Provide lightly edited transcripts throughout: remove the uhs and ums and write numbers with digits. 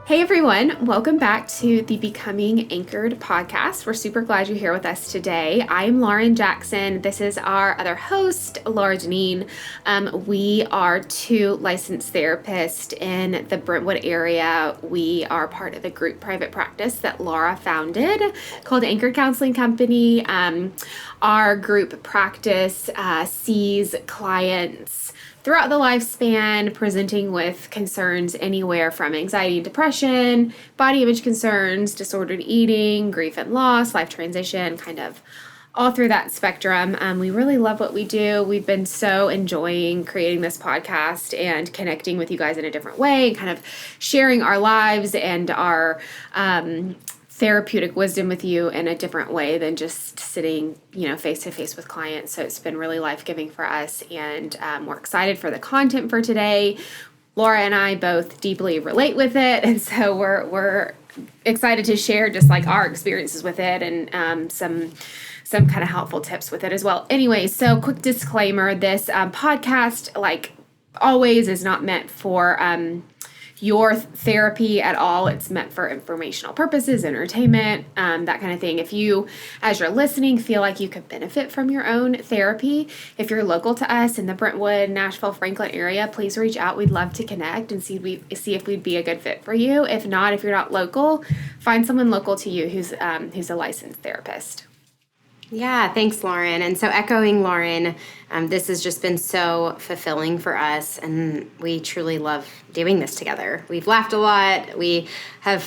Hey everyone, welcome back to the Becoming Anchored podcast. We're super glad you're here with us today. I'm Lauren Jackson. This is our other host, Laura Janine. We are two licensed therapists in the Brentwood area. We are part of the group private practice that Laura founded called Anchored Counseling Company. Our group practice sees clients throughout the lifespan, presenting with concerns anywhere from anxiety and depression, body image concerns, disordered eating, grief and loss, life transition, kind of all through that spectrum. We really love what we do. We've been so enjoying creating this podcast and connecting with you guys in a different way, and kind of sharing our lives and our therapeutic wisdom with you in a different way than just sitting, face to face with clients. So it's been really life-giving for us, and we're excited for the content for today. Laura and I both deeply relate with it, and so we're excited to share just like our experiences with it and some kind of helpful tips with it as well. Anyway, so quick disclaimer: this podcast, like always, is not meant for your therapy at all. It's meant for informational purposes, entertainment, that kind of thing. If you, as you're listening, feel like you could benefit from your own therapy, if you're local to us in the Brentwood, Nashville, Franklin area, please reach out. We'd love to connect and see if we'd be a good fit for you. If not, if you're not local, find someone local to you who's a licensed therapist. Yeah, thanks, Lauren. And so echoing Lauren, this has just been so fulfilling for us, and we truly love doing this together. We've laughed a lot. We have,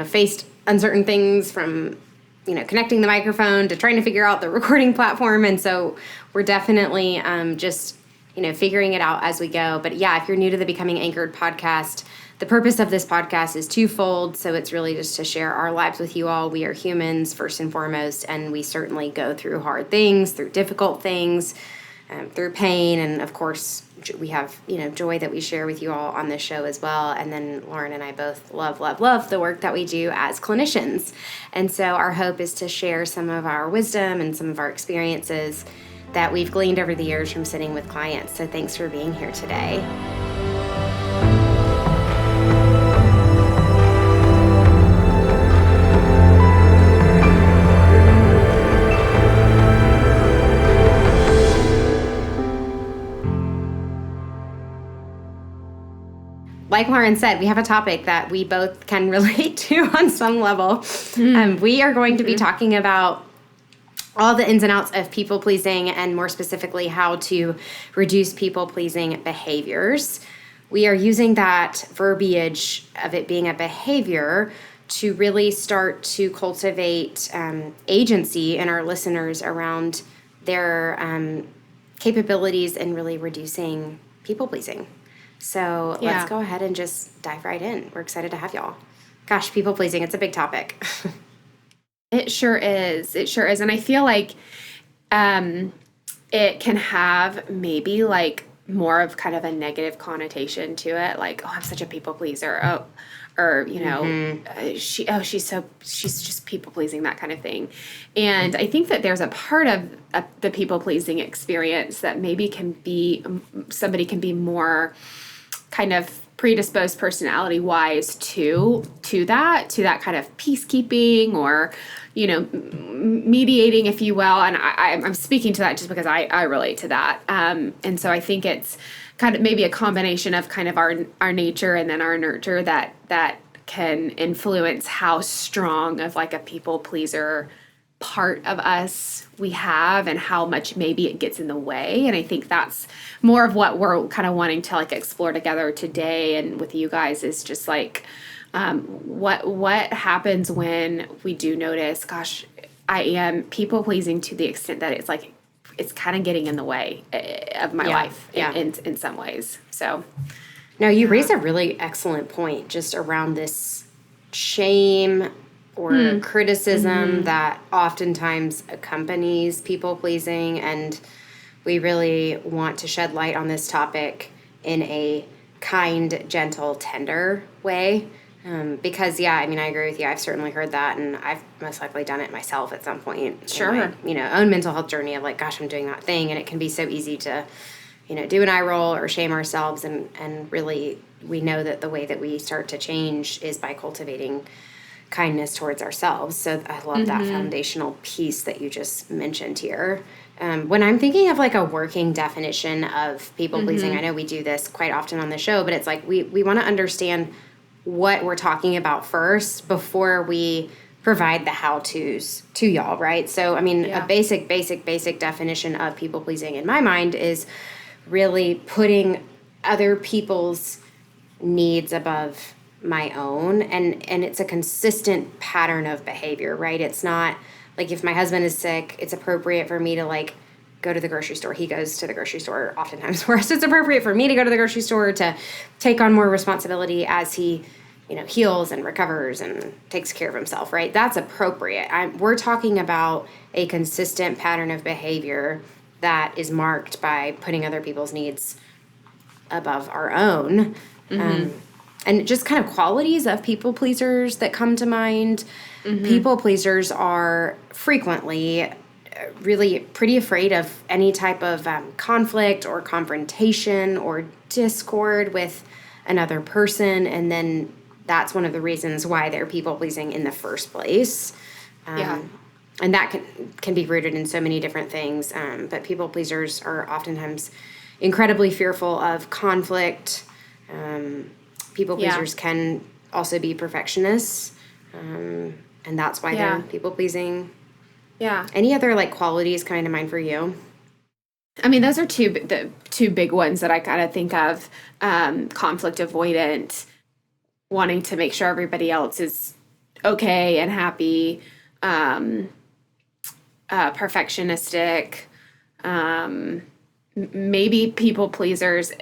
faced uncertain things from, connecting the microphone to trying to figure out the recording platform. And so we're definitely just, figuring it out as we go. But yeah, if you're new to the Becoming Anchored podcast, the purpose of this podcast is twofold. So it's really just to share our lives with you all. We are humans first and foremost, and we certainly go through hard things, through difficult things, through pain. And of course, we have, joy that we share with you all on this show as well. And then Lauren and I both love the work that we do as clinicians. And so our hope is to share some of our wisdom and some of our experiences that we've gleaned over the years from sitting with clients. So thanks for being here today. Like Lauren said, we have a topic that we both can relate to on some level. We are going to be talking about all the ins and outs of people-pleasing, and more specifically, how to reduce people-pleasing behaviors. We are using that verbiage of it being a behavior to really start to cultivate agency in our listeners around their capabilities in really reducing people-pleasing. So let's go ahead and just dive right in. We're excited to have y'all. Gosh, people-pleasing, it's a big topic. It sure is. And I feel like it can have maybe like more of kind of a negative connotation to it. Like, oh, I'm such a people pleaser. She's just people pleasing, that kind of thing. And I think that there's a part of the people pleasing experience that maybe somebody can be more kind of predisposed personality wise to that kind of peacekeeping or, mediating, if you will. And I'm speaking to that just because I relate to that. And so I think it's kind of maybe a combination of kind of our nature and then our nurture that can influence how strong of like a people pleaser part of us we have and how much maybe it gets in the way. And I think that's more of what we're kind of wanting to like explore together today and with you guys is just like what happens when we do notice, gosh, I am people pleasing to the extent that it's like it's kind of getting in the way of my life in some ways. So now you raise a really excellent point just around this shame or criticism that oftentimes accompanies people-pleasing, and we really want to shed light on this topic in a kind, gentle, tender way. Because, I agree with you. I've certainly heard that, and I've most likely done it myself at some point. Sure. In my, own mental health journey of like, gosh, I'm doing that thing, and it can be so easy to do an eye roll or shame ourselves, and really we know that the way that we start to change is by cultivating kindness towards ourselves. So I love that foundational piece that you just mentioned here. When I'm thinking of like a working definition of people pleasing, I know we do this quite often on the show, but it's like we want to understand what we're talking about first before we provide the how-tos to y'all, right? So, I mean, a basic definition of people pleasing in my mind is really putting other people's needs above my own, and it's a consistent pattern of behavior, right? It's not like if my husband is sick, it's appropriate for me to like go to the grocery store. He goes to the grocery store oftentimes for us. It's appropriate for me to go to the grocery store to take on more responsibility as he heals and recovers and takes care of himself, right? That's appropriate. We're talking about a consistent pattern of behavior that is marked by putting other people's needs above our own. And just kind of qualities of people pleasers that come to mind. People pleasers are frequently really pretty afraid of any type of conflict or confrontation or discord with another person. And then that's one of the reasons why they're people pleasing in the first place. And that can be rooted in so many different things. But people pleasers are oftentimes incredibly fearful of conflict. People pleasers can also be perfectionists, and that's why they're people pleasing. Yeah. Any other like qualities coming to mind for you? I mean, those are the two big ones that I kind of think of: conflict avoidant, wanting to make sure everybody else is okay and happy, perfectionistic. Maybe people pleasers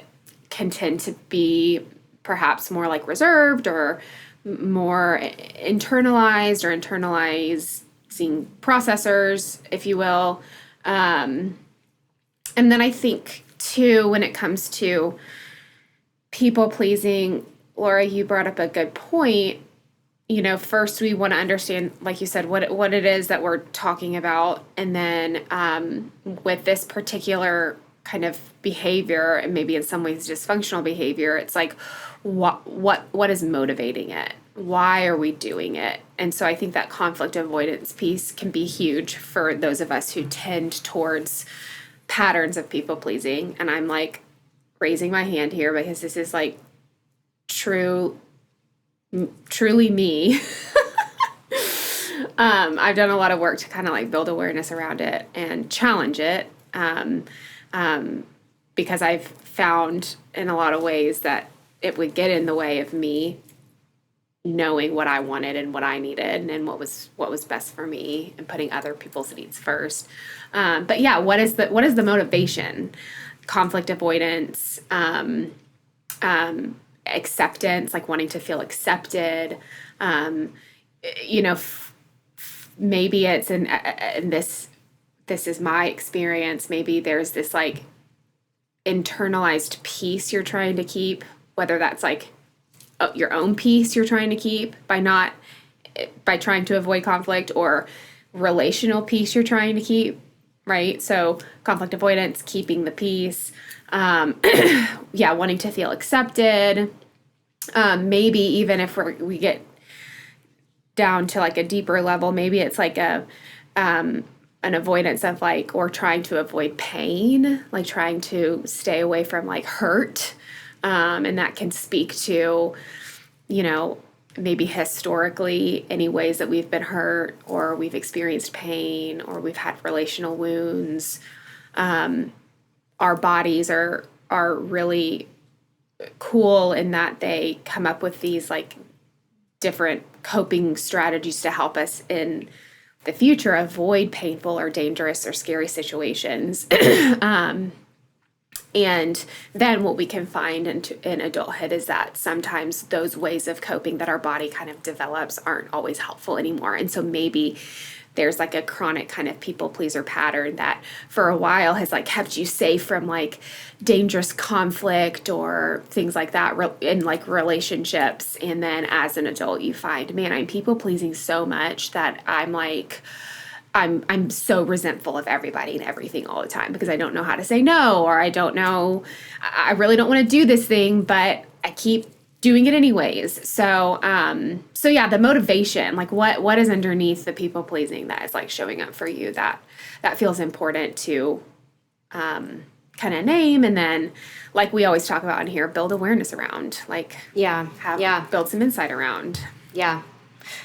can tend to be perhaps more like reserved or more internalized or internalizing processors, if you will. And then I think, too, when it comes to people pleasing, Laura, you brought up a good point. First we want to understand, like you said, what it is that we're talking about. And then with this particular kind of behavior, and maybe in some ways dysfunctional behavior, it's like, what is motivating it? Why are we doing it? And so I think that conflict avoidance piece can be huge for those of us who tend towards patterns of people pleasing. And I'm like raising my hand here because this is like truly me. I've done a lot of work to kind of like build awareness around it and challenge it. Because I've found in a lot of ways that it would get in the way of me knowing what I wanted and what I needed and what was best for me and putting other people's needs first. But yeah, what is the motivation? Conflict avoidance, acceptance, like wanting to feel accepted. Maybe it's in this is my experience. Maybe there's this like internalized peace you're trying to keep, whether that's like your own peace you're trying to keep by trying to avoid conflict, or relational peace you're trying to keep, right? So conflict avoidance, keeping the peace, wanting to feel accepted. Maybe even if we get down to like a deeper level, maybe it's like an avoidance of like, or trying to avoid pain, like trying to stay away from like hurt. And that can speak to, maybe historically any ways that we've been hurt or we've experienced pain or we've had relational wounds. Our bodies are really cool in that they come up with these like different coping strategies to help us in the future avoid painful or dangerous or scary situations. And then what we can find in adulthood is that sometimes those ways of coping that our body kind of develops aren't always helpful anymore. And so maybe there's like a chronic kind of people pleaser pattern that for a while has like kept you safe from like dangerous conflict or things like that in like relationships. And then as an adult, you find, man, I'm people pleasing so much that I'm like, I'm so resentful of everybody and everything all the time because I don't know how to say no, or I really don't want to do this thing, but I keep doing it anyways. So yeah, the motivation, like what is underneath the people pleasing that is like showing up for you, that feels important to kind of name, and then like we always talk about in here, build awareness around, like build some insight around. Yeah.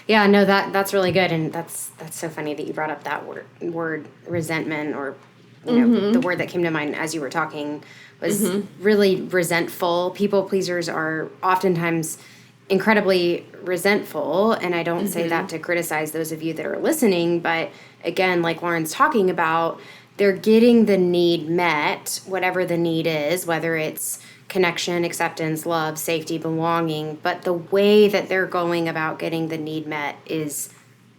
Yeah, no, that's really good, and that's so funny that you brought up that word resentment, or the word that came to mind as you were talking was really resentful. People pleasers are oftentimes incredibly resentful, and I don't say that to criticize those of you that are listening, but again, like Lauren's talking about, they're getting the need met, whatever the need is, whether it's connection, acceptance, love, safety, belonging, but the way that they're going about getting the need met is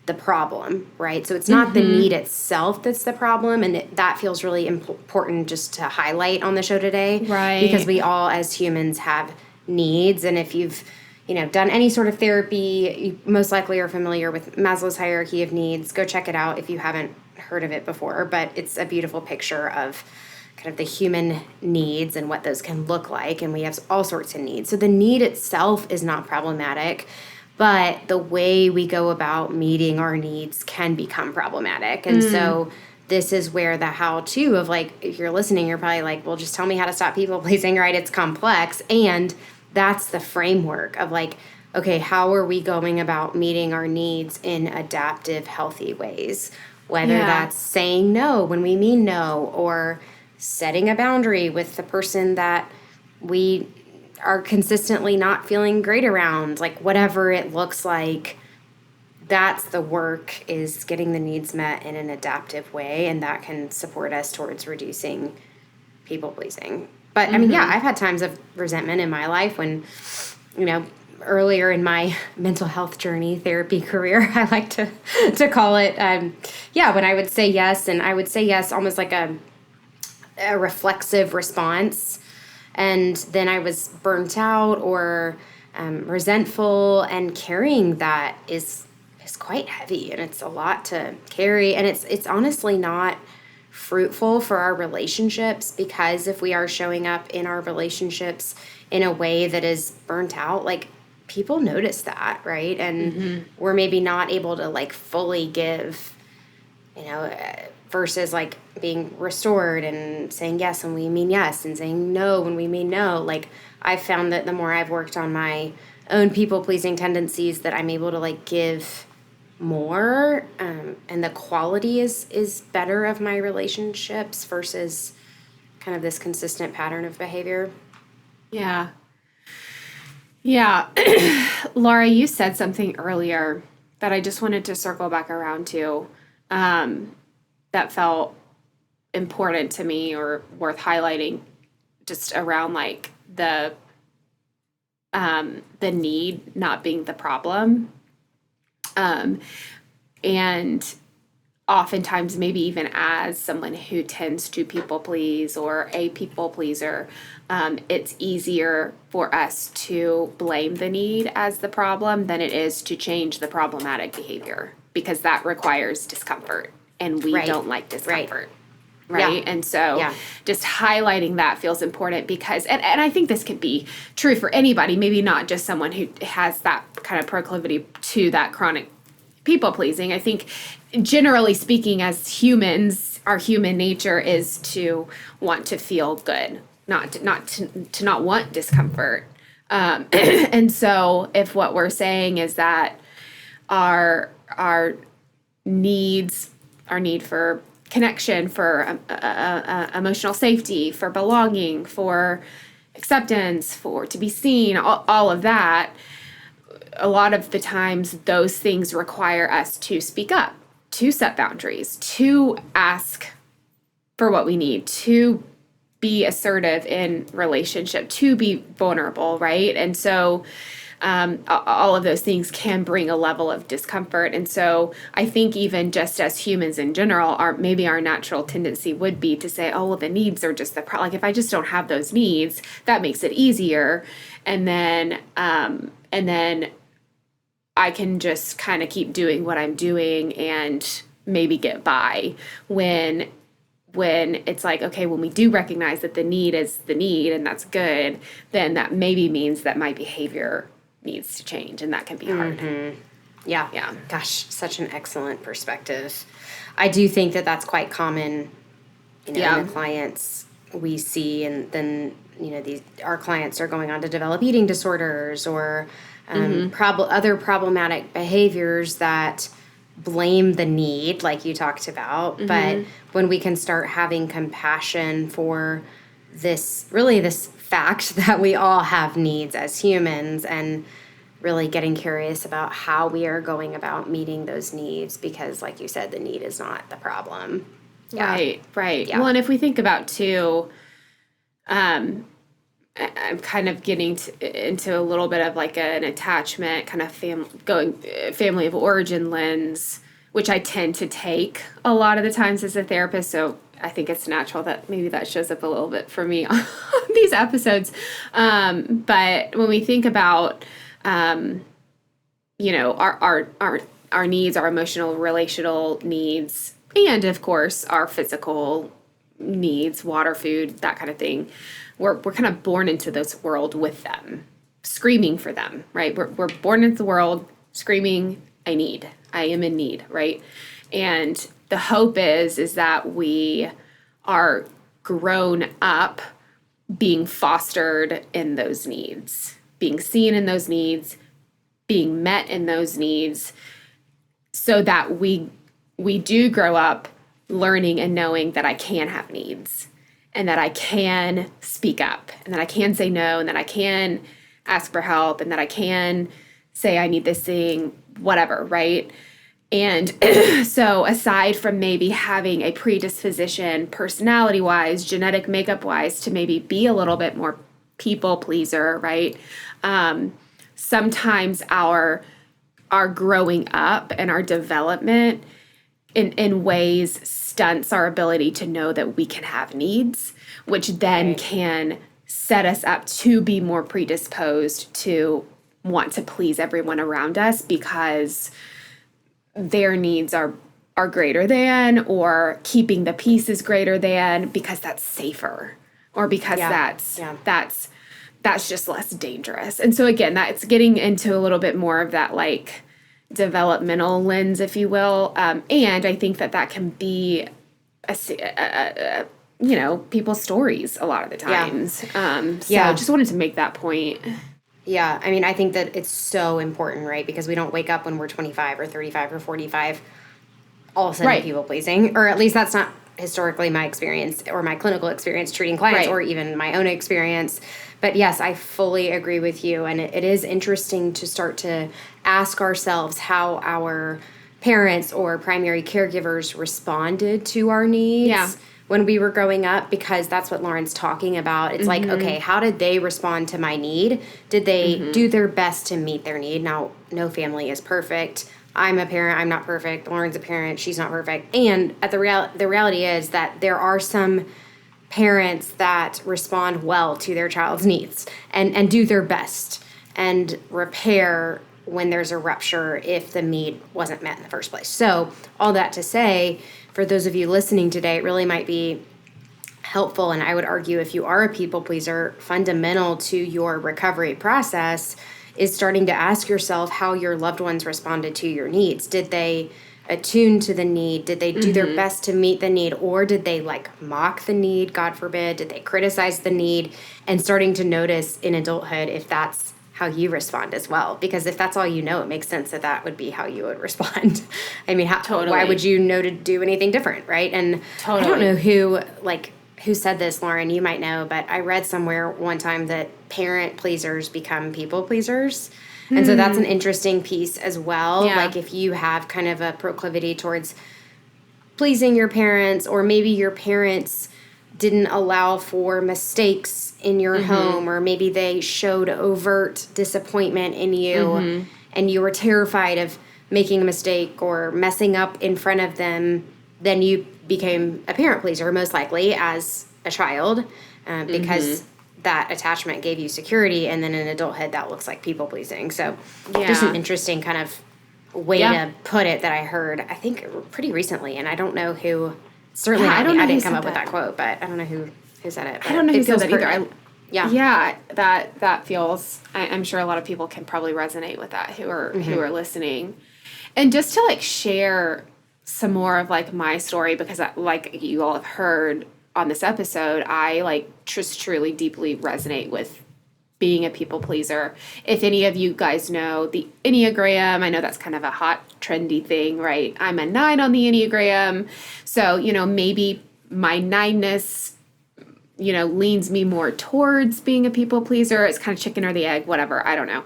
the problem, right? So it's not the need itself that's the problem, and that feels really important just to highlight on the show today, Right. Because we all as humans have needs, and if you've done any sort of therapy, you most likely are familiar with Maslow's hierarchy of needs. Go check it out if you haven't heard of it before, but it's a beautiful picture of kind of the human needs and what those can look like, and we have all sorts of needs. So the need itself is not problematic, but the way we go about meeting our needs can become problematic. And so this is where the how-to of, like, if you're listening, you're probably like, well, just tell me how to stop people pleasing, right? It's complex. And that's the framework of, like, okay, how are we going about meeting our needs in adaptive, healthy ways? Whether that's saying no when we mean no, or setting a boundary with the person that we are consistently not feeling great around, like whatever it looks like, that's the work, is getting the needs met in an adaptive way, and that can support us towards reducing people pleasing. But I mean, I've had times of resentment in my life when, earlier in my mental health journey, therapy career, I like to call it, when I would say yes, and I would say yes almost like a reflexive response, and then I was burnt out or resentful, and carrying that is quite heavy, and it's a lot to carry, and it's honestly not fruitful for our relationships, because if we are showing up in our relationships in a way that is burnt out, like, people notice that, right? And we're maybe not able to, like, fully give, versus, like, being restored and saying yes when we mean yes and saying no when we mean no. Like, I've found that the more I've worked on my own people-pleasing tendencies, that I'm able to, like, give more, and the quality is better of my relationships versus kind of this consistent pattern of behavior. Yeah. Laura, you said something earlier that I just wanted to circle back around to, that felt important to me or worth highlighting, just around, like, the need not being the problem. And oftentimes, maybe even as someone who tends to people please or a people pleaser, it's easier for us to blame the need as the problem than it is to change the problematic behavior, because that requires discomfort, and we don't like discomfort. Right. And so just highlighting that feels important, because, and I think this could be true for anybody, maybe not just someone who has that kind of proclivity to that chronic people pleasing. I think generally speaking, as humans, our human nature is to want to feel good, not not want discomfort. And so if what we're saying is that our needs, our need for connection, for emotional safety, for belonging, for acceptance, for to be seen, all of that, a lot of the times those things require us to speak up, to set boundaries, to ask for what we need, to be assertive in relationship, to be vulnerable, right? And so all of those things can bring a level of discomfort. And so I think even just as humans in general, maybe our natural tendency would be to say, oh, well, the needs are just the problem. Like, if I just don't have those needs, that makes it easier. And then I can just kind of keep doing what I'm doing, and maybe get by when it's like, okay, when we do recognize that the need is the need and that's good, then that maybe means that my behavior needs to change, and that can be hard. Yeah. Yeah. Gosh, such an excellent perspective. I do think that that's quite common, in the clients we see, and then, our clients are going on to develop eating disorders or other problematic behaviors that blame the need, like you talked about. But when we can start having compassion for this fact that we all have needs as humans, and really getting curious about how we are going about meeting those needs, because like you said, the need is not the problem. Yeah. Right. Yeah. Well, and if we think about too, I'm kind of getting into a little bit of like an attachment kind of family of origin lens, which I tend to take a lot of the times as a therapist. So I think it's natural that maybe that shows up a little bit for me on these episodes. But when we think about, our needs, our emotional, relational needs, and of course our physical needs, water, food, that kind of thing, we're kind of born into this world with them, screaming for them, right? We're born into the world screaming, I am in need, right? And the hope is that we are grown up being fostered in those needs, being seen in those needs, being met in those needs, so that we do grow up learning and knowing that I can have needs, and that I can speak up, and that I can say no, and that I can ask for help, and that I can say I need this thing, whatever, right? And so aside from maybe having a predisposition personality-wise, genetic makeup-wise, to maybe be a little bit more people pleaser, right? Sometimes our growing up and our development in ways stunts our ability to know that we can have needs, which then can set us up to be more predisposed to want to please everyone around us because their needs are greater than, or keeping the peace is greater than, because that's safer, or because that's just less dangerous. And so again, that's getting into a little bit more of that like developmental lens, if you will. And I think that can be people's stories a lot of the times. So just wanted to make that point. Yeah, I mean, I think that it's so important, right? Because we don't wake up when we're 25 or 35 or 45 all of a sudden people pleasing, or at least that's not historically my experience or my clinical experience treating clients, or even my own experience. But yes, I fully agree with you. And it is interesting to start to ask ourselves how our parents or primary caregivers responded to our needs when we were growing up, because that's what Lauren's talking about. It's like, okay, how did they respond to my need? Did they do their best to meet their need? Now, no family is perfect. I'm a parent, I'm not perfect. Lauren's a parent, she's not perfect. And the reality is that there are some parents that respond well to their child's needs and do their best and repair when there's a rupture if the need wasn't met in the first place. So all that to say, for those of you listening today, it really might be helpful, and I would argue if you are a people pleaser, fundamental to your recovery process is starting to ask yourself how your loved ones responded to your needs. Did they attune to the need? Did they do their best to meet the need? Or did they mock the need, God forbid? Did they criticize the need? And starting to notice in adulthood if that's how you respond as well. Because if that's all you know, it makes sense that would be how you would respond. I mean, why would you know to do anything different, right? And I don't know who said this, Lauren, you might know, but I read somewhere one time that parent pleasers become people pleasers. And so that's an interesting piece as well. Yeah. Like if you have kind of a proclivity towards pleasing your parents, or maybe your parents didn't allow for mistakes in your home, or maybe they showed overt disappointment in you and you were terrified of making a mistake or messing up in front of them, then you became a parent pleaser most likely as a child because that attachment gave you security, and then in adulthood that looks like people pleasing. So just an interesting kind of way to put it that I heard, I think pretty recently, and I don't know who, certainly not me, I didn't come up with that quote, but I don't know who said it. I don't know who said that either. Yeah, that feels, I'm sure a lot of people can probably resonate with that who are listening. And just to like share some more of like my story, because like you all have heard on this episode, I like just truly deeply resonate with being a people pleaser. If any of you guys know the Enneagram, I know that's kind of a hot, trendy thing, right? I'm a 9 on the Enneagram. So, maybe my 9ness, leans me more towards being a people pleaser. It's kind of chicken or the egg, whatever. I don't know.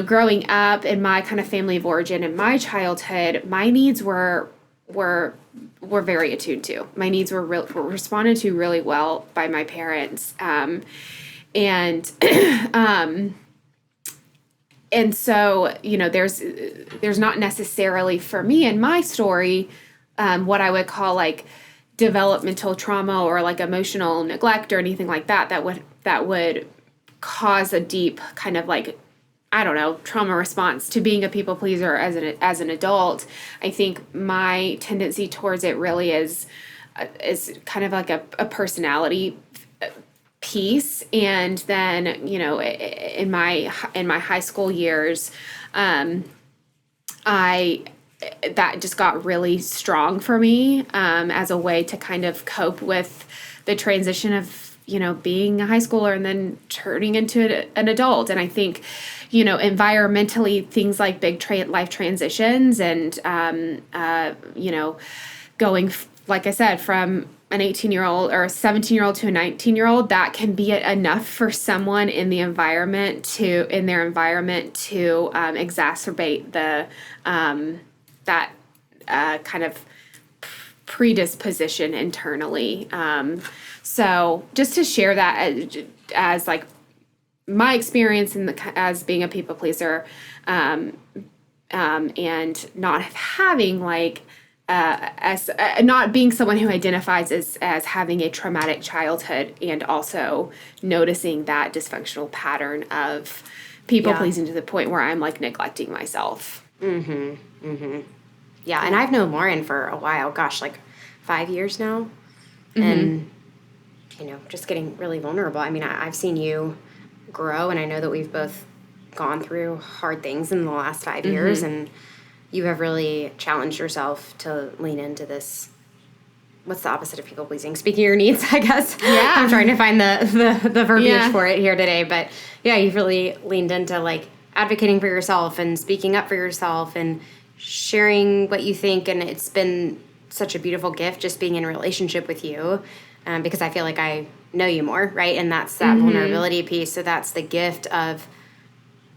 Growing up in my kind of family of origin in my childhood, my needs were very attuned to. My needs were responded to really well by my parents. And so, there's not necessarily for me in my story, what I would call like developmental trauma or like emotional neglect or anything like that would cause a deep kind of like, I don't know, trauma response to being a people pleaser as an adult. I think my tendency towards it really is kind of like a personality piece. And then, in my high school years, that just got really strong for me as a way to kind of cope with the transition of, being a high schooler and then turning into an adult. And I think, environmentally, things like big life transitions and, going, like I said, from an 18-year-old or a 17-year-old to a 19-year-old, that can be enough for someone in their environment to exacerbate that kind of predisposition internally. So just to share that as like my experience as being a people pleaser, and not having like as not being someone who identifies as having a traumatic childhood, and also noticing that dysfunctional pattern of people pleasing to the point where I'm like neglecting myself. Yeah, and I've known Lauren for a while, gosh, like 5 years now. And, just getting really vulnerable. I mean, I've seen you grow, and I know that we've both gone through hard things in the last 5 years, and you have really challenged yourself to lean into this. What's the opposite of people pleasing? Speaking your needs, I guess. Yeah. I'm trying to find the verbiage for it here today. But yeah, you've really leaned into like advocating for yourself and speaking up for yourself and sharing what you think. And it's been such a beautiful gift just being in a relationship with you, because I feel like I know you more, right? And that's that vulnerability piece. So that's the gift of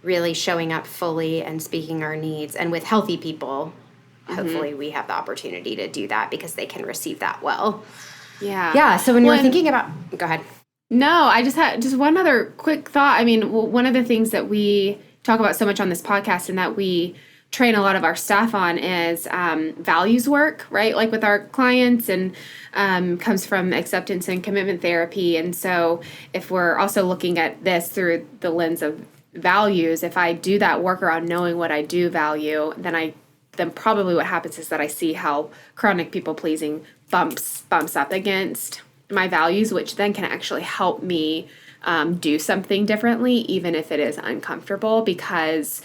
really showing up fully and speaking our needs. And with healthy people, hopefully we have the opportunity to do that because they can receive that well. Yeah. Yeah. So when you're thinking about, go ahead. No, I just had just one other quick thought. I mean, one of the things that we talk about so much on this podcast and that we train a lot of our staff on is values work, right? Like with our clients, and comes from acceptance and commitment therapy. And so if we're also looking at this through the lens of values, if I do that work around knowing what I do value, then probably what happens is that I see how chronic people pleasing bumps up against my values, which then can actually help me do something differently, even if it is uncomfortable, because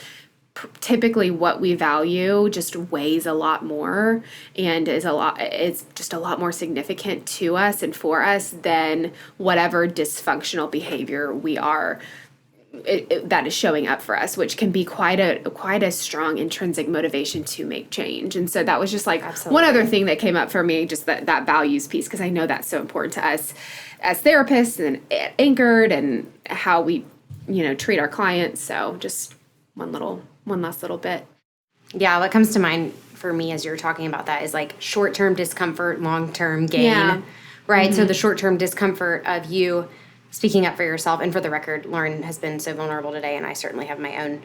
typically what we value just weighs a lot more and it's just a lot more significant to us and for us than whatever dysfunctional behavior we are that is showing up for us, which can be quite a strong intrinsic motivation to make change. And so that was just like one other thing that came up for me, just that values piece, because I know that's so important to us as therapists and anchored, and how we treat our clients. So just one last little bit. Yeah, what comes to mind for me as you're talking about that is like short-term discomfort, long-term gain, right? So the short-term discomfort of you speaking up for yourself. And for the record, Lauren has been so vulnerable today, and I certainly have my own,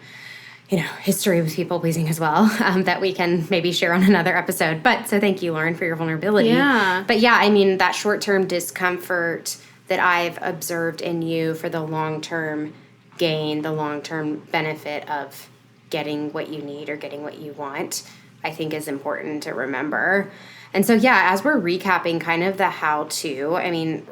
history with people pleasing as well, that we can maybe share on another episode. But so thank you, Lauren, for your vulnerability. Yeah. But yeah, I mean, that short-term discomfort that I've observed in you for the long term gain the long-term benefit of getting what you need or getting what you want, I think is important to remember. And so, yeah, as we're recapping kind of the how-to, I mean,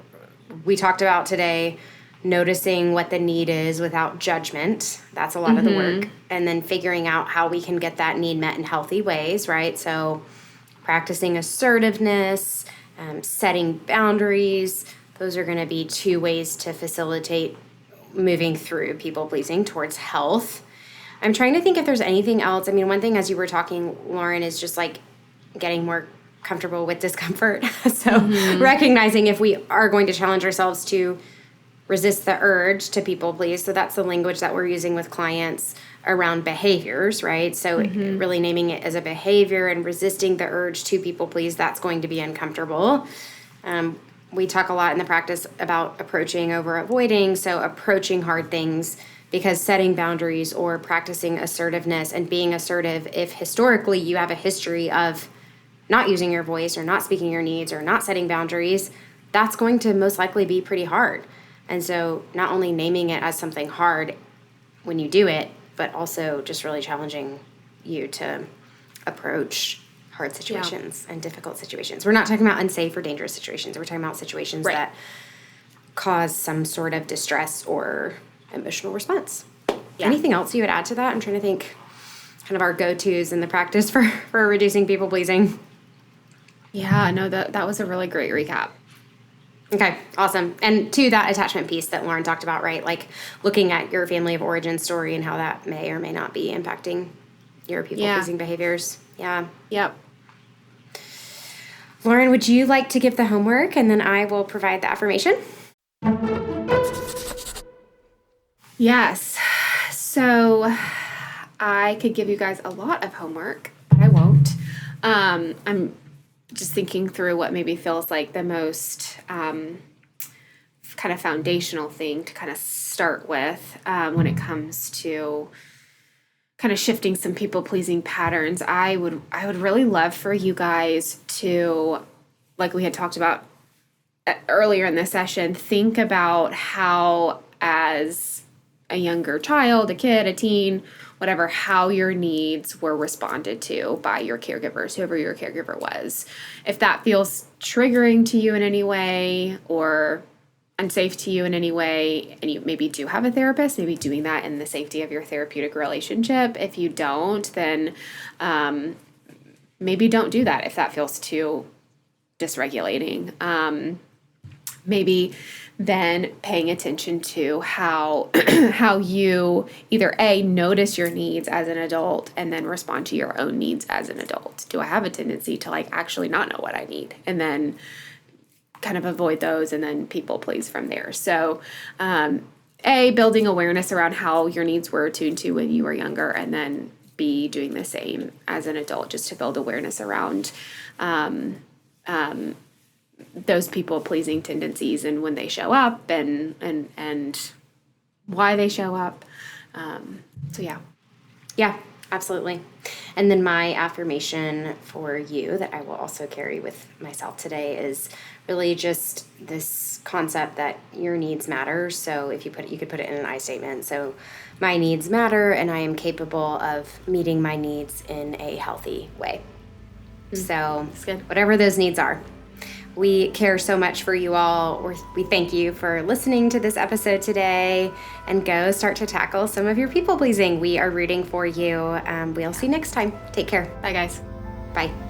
we talked about today noticing what the need is without judgment. That's a lot of the work. And then figuring out how we can get that need met in healthy ways, right? So practicing assertiveness, setting boundaries, those are going to be 2 ways to facilitate moving through people-pleasing towards health. I'm trying to think if there's anything else. I mean, one thing as you were talking, Lauren, is just like getting more comfortable with discomfort. So recognizing if we are going to challenge ourselves to resist the urge to people please. So that's the language that we're using with clients around behaviors, right? So really naming it as a behavior and resisting the urge to people please, that's going to be uncomfortable. We talk a lot in the practice about approaching over avoiding. So approaching hard things, because setting boundaries or practicing assertiveness and being assertive, if historically you have a history of not using your voice or not speaking your needs or not setting boundaries, that's going to most likely be pretty hard. And so not only naming it as something hard when you do it, but also just really challenging you to approach hard situations and difficult situations. We're not talking about unsafe or dangerous situations. We're talking about situations that cause some sort of distress or emotional response. Anything else you would add to that? I'm trying to think kind of our go-tos in the practice for reducing people pleasing. Yeah, no, that was a really great recap. Okay, awesome. And to that attachment piece that Lauren talked about, right? Like looking at your family of origin story and how that may or may not be impacting your people-pleasing behaviors. Yeah. Yep. Lauren, would you like to give the homework and then I will provide the affirmation? Yes. So I could give you guys a lot of homework, but I won't. I'm just thinking through what maybe feels like the most kind of foundational thing to kind of start with when it comes to kind of shifting some people-pleasing patterns. I would really love for you guys to, like we had talked about earlier in the session, think about how as a younger child, a kid, a teen, whatever, how your needs were responded to by your caregivers, whoever your caregiver was. If that feels triggering to you in any way or unsafe to you in any way, and you maybe do have a therapist, maybe doing that in the safety of your therapeutic relationship. If you don't, then maybe don't do that if that feels too dysregulating. Maybe then paying attention to how how you either A, notice your needs as an adult and then respond to your own needs as an adult. Do I have a tendency to like actually not know what I need and then kind of avoid those and then people please from there? So A, building awareness around how your needs were attuned to when you were younger, and then B, doing the same as an adult just to build awareness around those people-pleasing tendencies and when they show up and why they show up. So Yeah, absolutely. And then my affirmation for you that I will also carry with myself today is really just this concept that your needs matter. So if you could put it in an I statement. So my needs matter and I am capable of meeting my needs in a healthy way. So whatever those needs are. We care so much for you all. We thank you for listening to this episode today, and go start to tackle some of your people pleasing. We are rooting for you. We'll see you next time. Take care. bye guys. Bye.